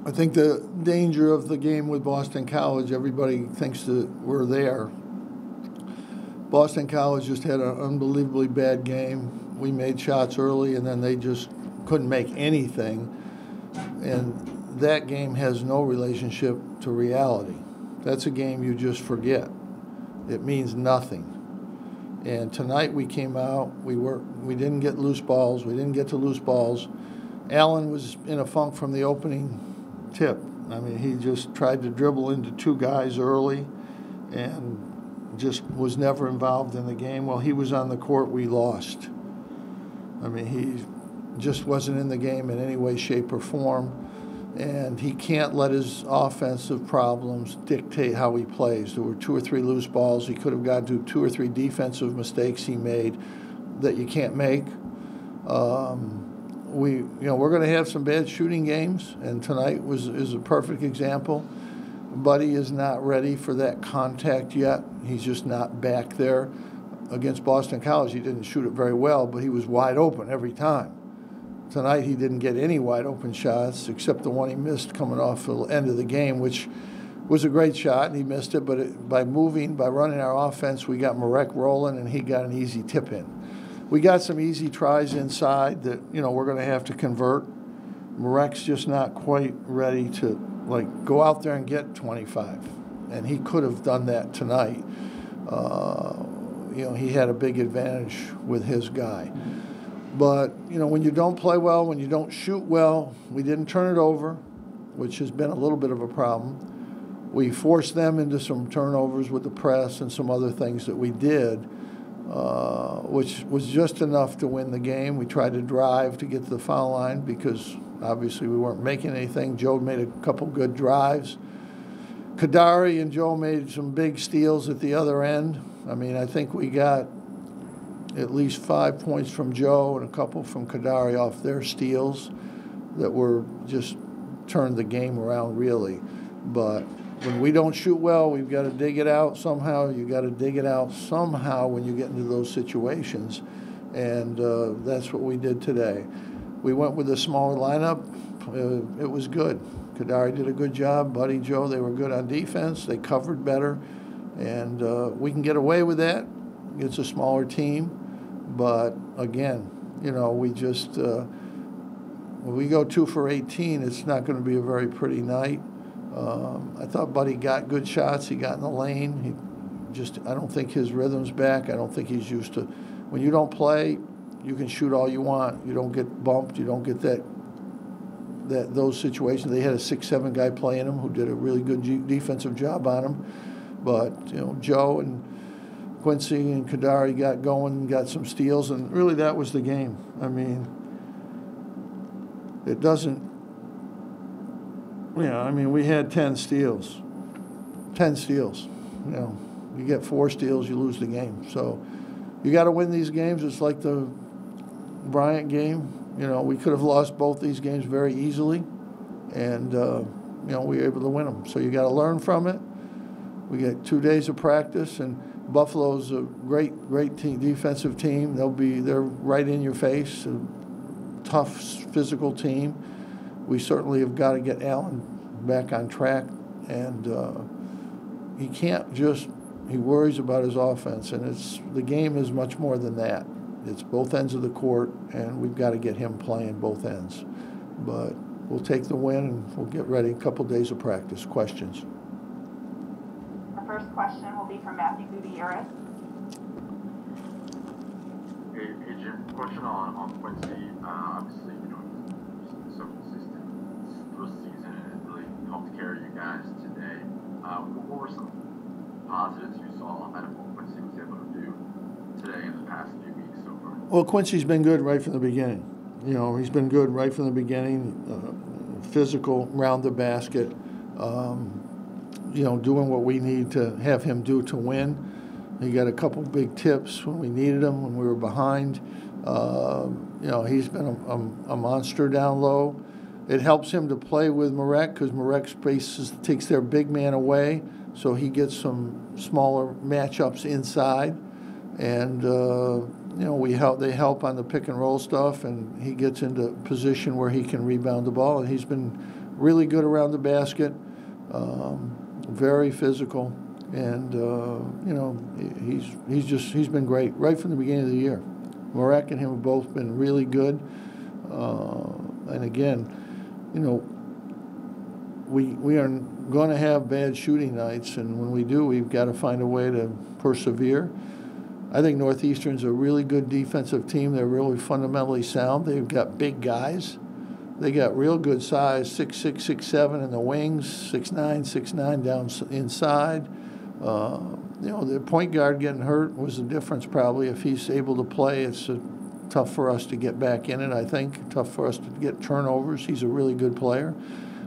I think the danger of the game with Boston College, everybody thinks that we're there. Boston College just had an unbelievably bad game. We made shots early, and then they just couldn't make anything. And that game has no relationship to reality. That's a game you just forget. It means nothing. And tonight we came out, we didn't get loose balls, we didn't get to loose balls. Allen was in a funk from the opening tip. I mean, he just tried to dribble into two guys early and just was never involved in the game. While he was on the court, we lost. I mean, he just wasn't in the game in any way, shape, or form. And he can't let his offensive problems dictate how he plays. There were 2 or 3 loose balls. He could have got to 2 or 3 defensive mistakes he made that you can't make. We're going to have some bad shooting games, and tonight is a perfect example. Buddy is not ready for that contact yet. He's just not back there. Against Boston College, he didn't shoot it very well, but he was wide open every time. Tonight he didn't get any wide open shots except the one he missed coming off the end of the game, which was a great shot, and he missed it. But by running our offense, we got Marek rolling, and he got an easy tip in. We got some easy tries inside that we're going to have to convert. Marek's just not quite ready to go out there and get 25, and he could have done that tonight. He had a big advantage with his guy. But, when you don't play well, when you don't shoot well, we didn't turn it over, which has been a little bit of a problem. We forced them into some turnovers with the press and some other things that we did, which was just enough to win the game. We tried to drive to get to the foul line because obviously we weren't making anything. Joe made a couple good drives. Kadari and Joe made some big steals at the other end. I mean, I think we got at least 5 points from Joe and a couple from Kadari off their steals that were just turned the game around, really. But when we don't shoot well, we've got to dig it out somehow. You got to dig it out somehow when you get into those situations, and that's what we did today. We went with a smaller lineup. It was good. Kadari did a good job. Buddy, Joe, they were good on defense. They covered better, and we can get away with that. It's a smaller team. But again, we just when we go 2 for 18, it's not going to be a very pretty night. I thought Buddy got good shots. He got in the lane. I don't think his rhythm's back. I don't think he's used to. When you don't play, you can shoot all you want. You don't get bumped. You don't get those situations. They had a 6'7" guy playing him who did a really good defensive job on him. But Joe and Quincy and Kadari got going, got some steals, and really that was the game. I mean, it doesn't, we had 10 steals. 10 steals. You get 4 steals, you lose the game. So you got to win these games. It's like the Bryant game. We could have lost both these games very easily, and, we were able to win them. So you got to learn from it. We get 2 days of practice, and Buffalo's a great defensive team. They're right in your face, a tough physical team. We certainly have got to get Allen back on track, and he worries about his offense, and the game is much more than that. It's both ends of the court, and we've got to get him playing both ends. But we'll take the win, and we'll get ready. A couple days of practice. Questions? First question will be from Matthew Gutierrez. Hey Jim, question on Quincy. Obviously, he's so consistent through the season, and it really helped carry you guys today. What were some positives you saw out of what Quincy was able to do today in the past few weeks so far? Well, Quincy's been good right from the beginning. He's been good right from the beginning. Physical, round the basket. Doing what we need to have him do to win. He got a couple big tips when we needed him, when we were behind. He's been a monster down low. It helps him to play with Marek because Marek takes their big man away, so he gets some smaller matchups inside. And, they help on the pick and roll stuff, and he gets into a position where he can rebound the ball, and he's been really good around the basket, very physical, and he's been great right from the beginning of the year. Marek and him have both been really good, and again, we are going to have bad shooting nights, and when we do, we've got to find a way to persevere. I think Northeastern's a really good defensive team. They're really fundamentally sound. They've got big guys. They got real good size, 6'6", 6'7" in the wings, 6'9", 6'9" down inside. The point guard getting hurt was the difference probably. If he's able to play, it's tough for us to get back in it, I think. Tough for us to get turnovers. He's a really good player.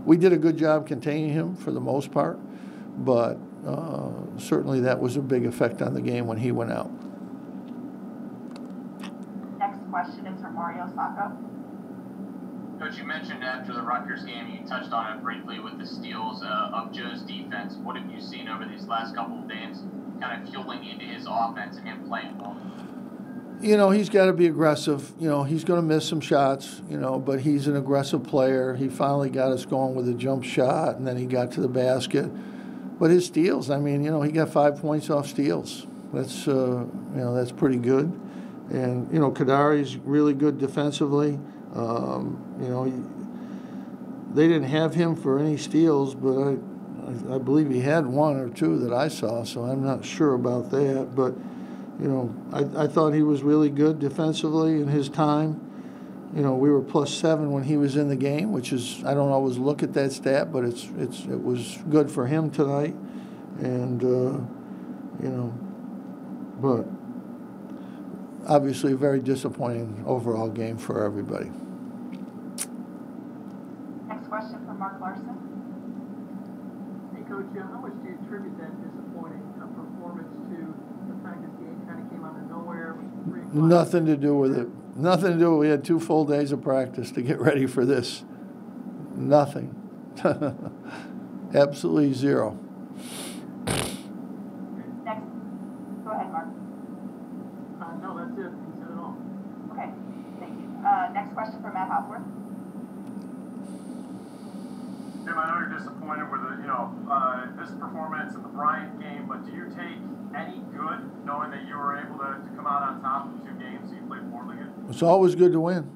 We did a good job containing him for the most part, but certainly that was a big effect on the game when he went out. Next question is from Mario Sacco. Coach, you mentioned after the Rutgers game, you touched on it briefly with the steals of Joe's defense. What have you seen over these last couple of games kind of fueling into his offense and him playing well? He's got to be aggressive. He's going to miss some shots, but he's an aggressive player. He finally got us going with a jump shot, and then he got to the basket. But his steals, he got 5 points off steals. That's, that's pretty good. And, Kadari's really good defensively. They didn't have him for any steals, but I believe he had 1 or 2 that I saw, so I'm not sure about that. But, I thought he was really good defensively in his time. We were +7 when he was in the game, which is, I don't always look at that stat, but it was good for him tonight. And, but obviously a very disappointing overall game for everybody. Next question from Mark Larson. Hey, Coach, how much do you attribute that disappointing performance to the fact that the game kind of came out of nowhere? Nothing to do with it. Nothing to do with it. We had 2 full days of practice to get ready for this. Nothing. Absolutely zero. Next. Go ahead, Mark. No, that's it. He said it all. Okay, thank you. Next question from Matt Hopworth. Jim, I know you're disappointed with this performance in the Bryant game, but do you take any good knowing that you were able to come out on top in 2 games so you played poorly again? It's always good to win.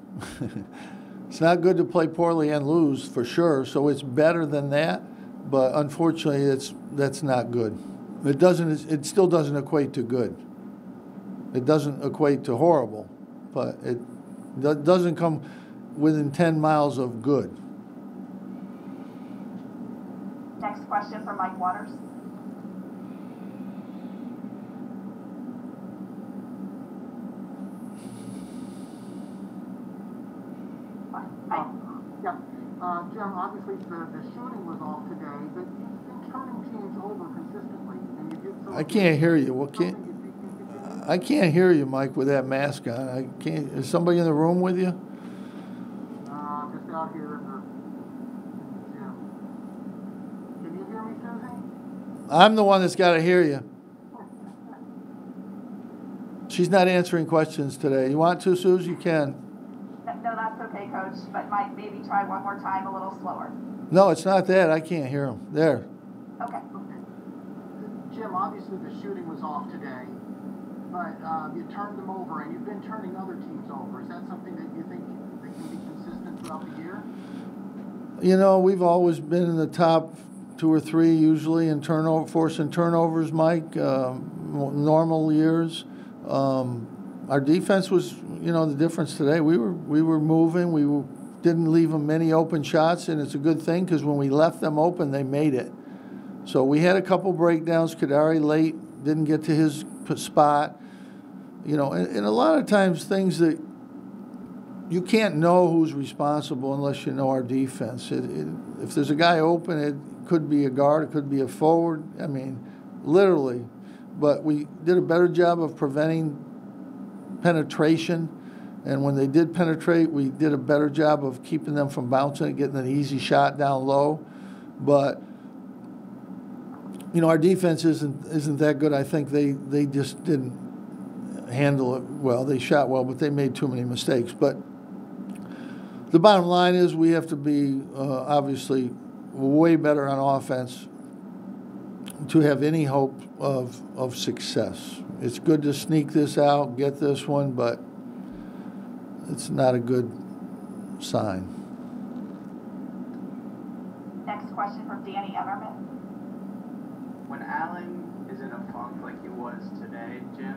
It's not good to play poorly and lose, for sure, so it's better than that, but unfortunately that's not good. It still doesn't equate to good. It doesn't equate to horrible, but it doesn't come within 10 miles of good. Next question from Mike Waters. Jim, obviously the shooting was off today, but you've been turning teams over consistently, and you did so. I can't hear you. I can't hear you, Mike, with that mask on. I can't. Is somebody in the room with you? Just out here in the gym. Can you hear me, Susie? I'm the one that's got to hear you. She's not answering questions today. You want to, Suze? You can. No, that's okay, Coach, but Mike, maybe try one more time a little slower. No, it's not that. I can't hear him. There. Okay. Jim, obviously the shooting was off today, but you turned them over, and you've been turning other teams over. Is that something that you think that can be consistent throughout the year? We've always been in the top 2 or 3 usually in forcing turnovers, Mike, normal years. Our defense was, the difference today. We were moving. We didn't leave them many open shots, and it's a good thing because when we left them open, they made it. So we had a couple breakdowns. Kadari late, didn't get to his spot. And a lot of times things that you can't know who's responsible unless you know our defense. If there's a guy open, it could be a guard, it could be a forward. Literally. But we did a better job of preventing penetration, and when they did penetrate, we did a better job of keeping them from bouncing and getting an easy shot down low. But our defense isn't that good. I think they just didn't handle it well. They shot well, but they made too many mistakes. But The bottom line is we have to be obviously way better on offense to have any hope of success. It's good to sneak this out, get this one, but it's not a good sign. Next question from Danny Everman. When Allen is in a funk like he was today, Jim,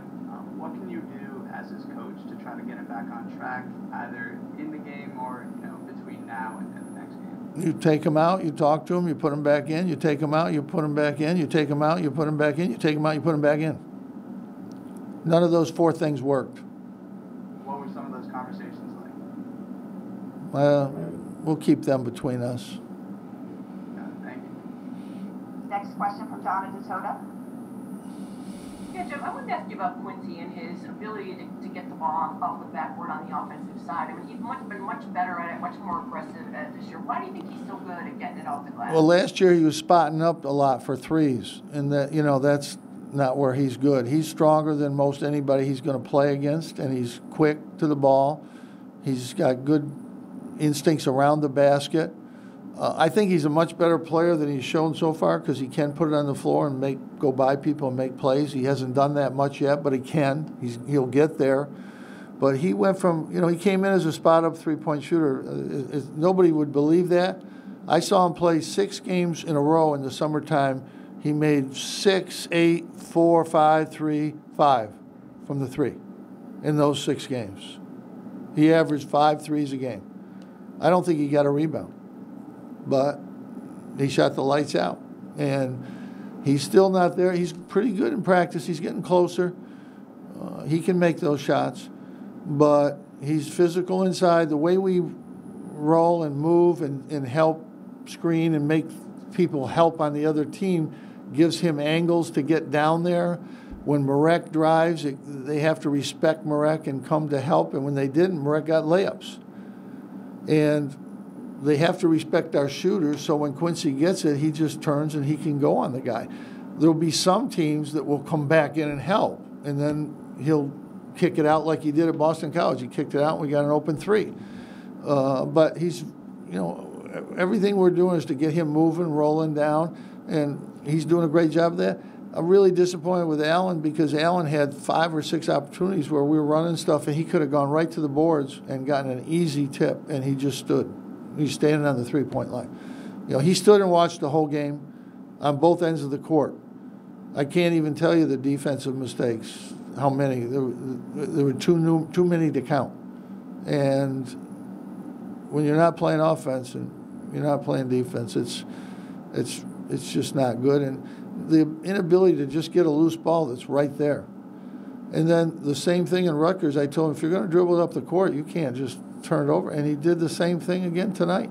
what can you do as his coach to try to get him back on track, either in the game or between now and the next game? You take him out, you talk to him, you put him back in, you take him out, you put him back in, you take him out, you put him back in, you take him out, you put him back in. None of those 4 things worked. What were some of those conversations like? We'll keep them between us. Thank you. Next question from Donna DeToda. Yeah, Jim, I wanted to ask you about Quincy and his ability to get the ball off the backboard on the offensive side. I mean, he's been much better at it, much more aggressive at it this year. Why do you think he's so good at getting it off the glass? Well, last year he was spotting up a lot for threes, and that's not where he's good. He's stronger than most anybody he's going to play against, and he's quick to the ball. He's got good instincts around the basket. I think he's a much better player than he's shown so far because he can put it on the floor and go by people and make plays. He hasn't done that much yet, but he can. He'll get there. But he went from, he came in as a spot-up three-point shooter. Nobody would believe that. I saw him play 6 games in a row in the summertime. He made 6, 8, 4, 5, 3, 5 from the 3 in those 6 games. He averaged 5 threes a game. I don't think he got a rebound, but he shot the lights out. And he's still not there. He's pretty good in practice. He's getting closer. He can make those shots, but he's physical inside. The way we roll and move and help screen and make people help on the other team gives him angles to get down there. When Marek drives, they have to respect Marek and come to help. And when they didn't, Marek got layups. And they have to respect our shooters, so when Quincy gets it, he just turns and he can go on the guy. There'll be some teams that will come back in and help, and then he'll kick it out like he did at Boston College. He kicked it out and we got an open 3. But he's, everything we're doing is to get him moving, rolling down, and he's doing a great job of that. I'm really disappointed with Allen because Allen had 5 or 6 opportunities where we were running stuff and he could have gone right to the boards and gotten an easy tip, and he just stood. He's standing on the 3-point line. He stood and watched the whole game on both ends of the court. I can't even tell you the defensive mistakes, how many. There were too many to count. And when you're not playing offense and you're not playing defense, it's just not good. And the inability to just get a loose ball that's right there. And then the same thing in Rutgers. I told him, if you're going to dribble it up the court, you can't just turn it over. And he did the same thing again tonight.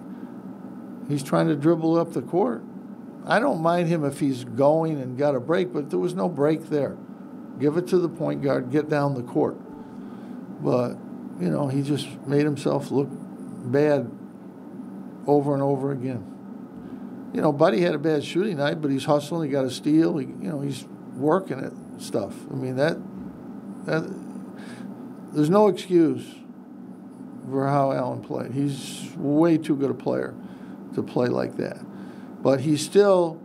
He's trying to dribble up the court. I don't mind him if he's going and got a break, but there was no break there. Give it to the point guard, get down the court. But, he just made himself look bad over and over again. Buddy had a bad shooting night, but he's hustling. He got a steal. He's working at stuff. I mean, that there's no excuse for how Allen played. He's way too good a player to play like that. But he still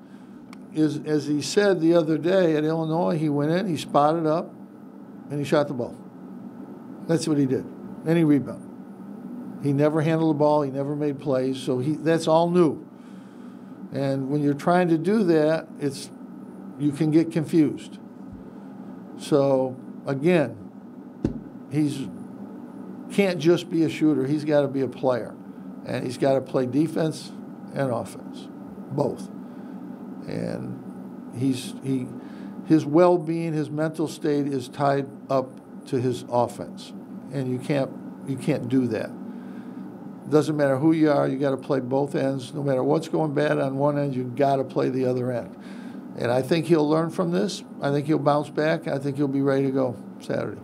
is, as he said the other day at Illinois, he went in, he spotted up, and he shot the ball. That's what he did. And he rebounded. He never handled the ball. He never made plays. So that's all new. And when you're trying to do that, you can get confused. So, again, can't just be a shooter. He's got to be a player. And he's got to play defense and offense, both. And his well-being, his mental state is tied up to his offense. And you can't do that. Doesn't matter who you are, you got to play both ends. No matter what's going bad on one end, you got to play the other end. And I think he'll learn from this. I think he'll bounce back. I think he'll be ready to go Saturday.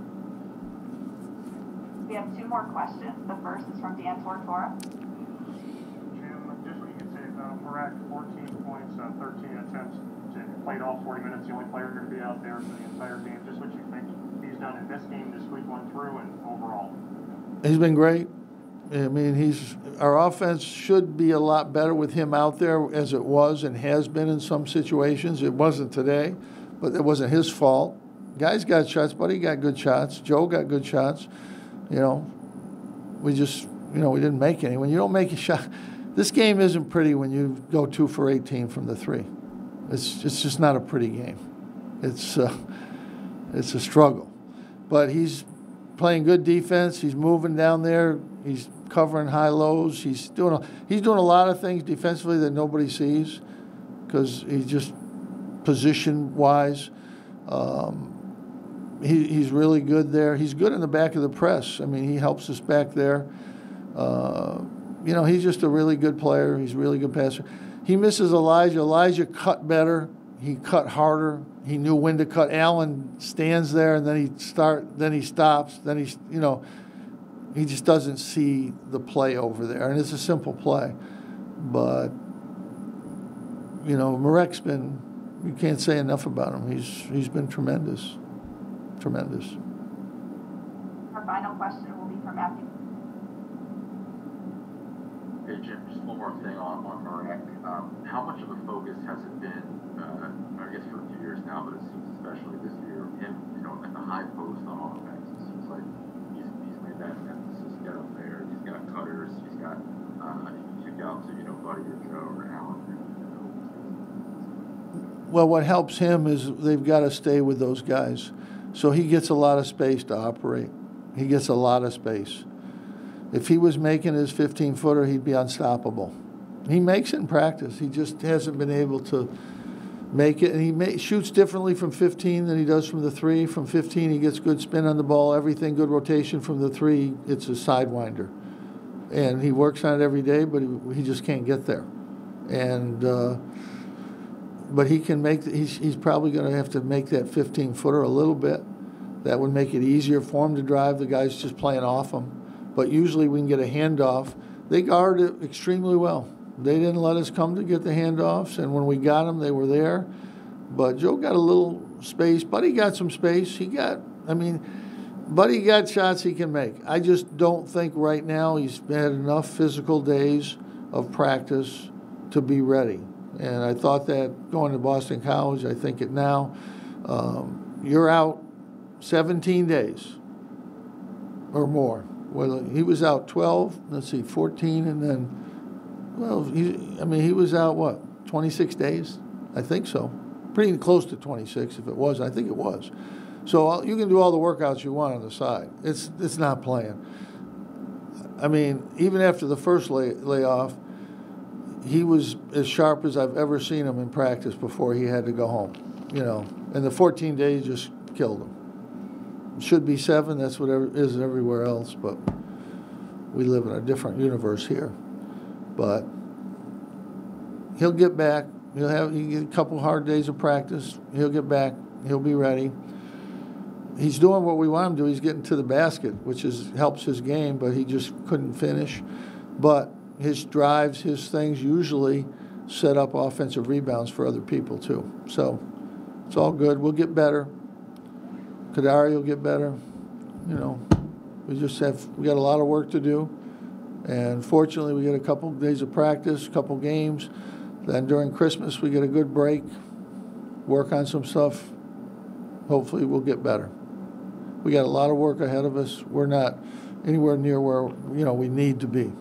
We have 2 more questions. The first is from Dan Tortora. Jim, just what you can say about Marek, 14 points, 13 attempts. Played all 40 minutes, the only player to be out there for the entire game. Just what you think he's done in this game to squeak one through and overall. He's been great. I mean, our offense should be a lot better with him out there as it was and has been in some situations. It wasn't today, but it wasn't his fault. Guys got shots. Buddy got good shots. Joe got good shots. You know, we just, we didn't make any. When you don't make a shot, this game isn't pretty when you go 2 for 18 from the 3. It's just not a pretty game. It's a struggle. But he's playing good defense. He's moving down there. He's covering high lows. He's doing a lot of things defensively that nobody sees because he's just position-wise. He's really good there. He's good in the back of the press. I mean, he helps us back there. He's just a really good player. He's a really good passer. He misses Elijah. Elijah cut better. He cut harder. He knew when to cut. Allen stands there, and then he stops. Then he just doesn't see the play over there. And it's a simple play. But, Marek's been, you can't say enough about him. He's been tremendous. Tremendous. Our final question will be from Matthew. Hey, Jim, just one more thing on Marek. How much of a focus has it been, I guess for a few years now, but it seems especially this year, him, at the high post on offense? It seems like he's made that emphasis get up there. He's got cutters. He's got, he kick out to, Buddy or Joe or Allen. Well, what helps him is they've got to stay with those guys. So he gets a lot of space to operate. He gets a lot of space. If he was making his 15-footer, he'd be unstoppable. He makes it in practice. He just hasn't been able to make it. And he shoots differently from 15 than he does from the 3. From 15, he gets good spin on the ball, everything, good rotation. From the 3, it's a sidewinder. And he works on it every day, but he just can't get there. And but he can make. He's probably going to have to make that 15-footer a little bit. That would make it easier for him to drive. The guy's just playing off him. But usually we can get a handoff. They guard it extremely well. They didn't let us come to get the handoffs, and when we got them, they were there. But Joe got a little space. Buddy got some space. Buddy got shots he can make. I just don't think right now he's had enough physical days of practice to be ready. And I thought that going to Boston College, I think it now. You're out 17 days or more. Well, he was out 12, 14, and then, he was out, 26 days? I think so. Pretty close to 26 if it was. I think it was. So you can do all the workouts you want on the side. It's not playing. Even after the first layoff, he was as sharp as I've ever seen him in practice before he had to go home. And the 14 days just killed him. It should be 7. That's what it is everywhere else, but we live in a different universe here. But he'll get back. He'll get a couple hard days of practice. He'll get back. He'll be ready. He's doing what we want him to do. He's getting to the basket, which helps his game, but he just couldn't finish. But his drives, his things usually set up offensive rebounds for other people too. So it's all good. We'll get better. Kadari will get better. We got a lot of work to do. And fortunately, we get a couple days of practice, a couple games. Then during Christmas, we get a good break, work on some stuff. Hopefully, we'll get better. We got a lot of work ahead of us. We're not anywhere near where we need to be.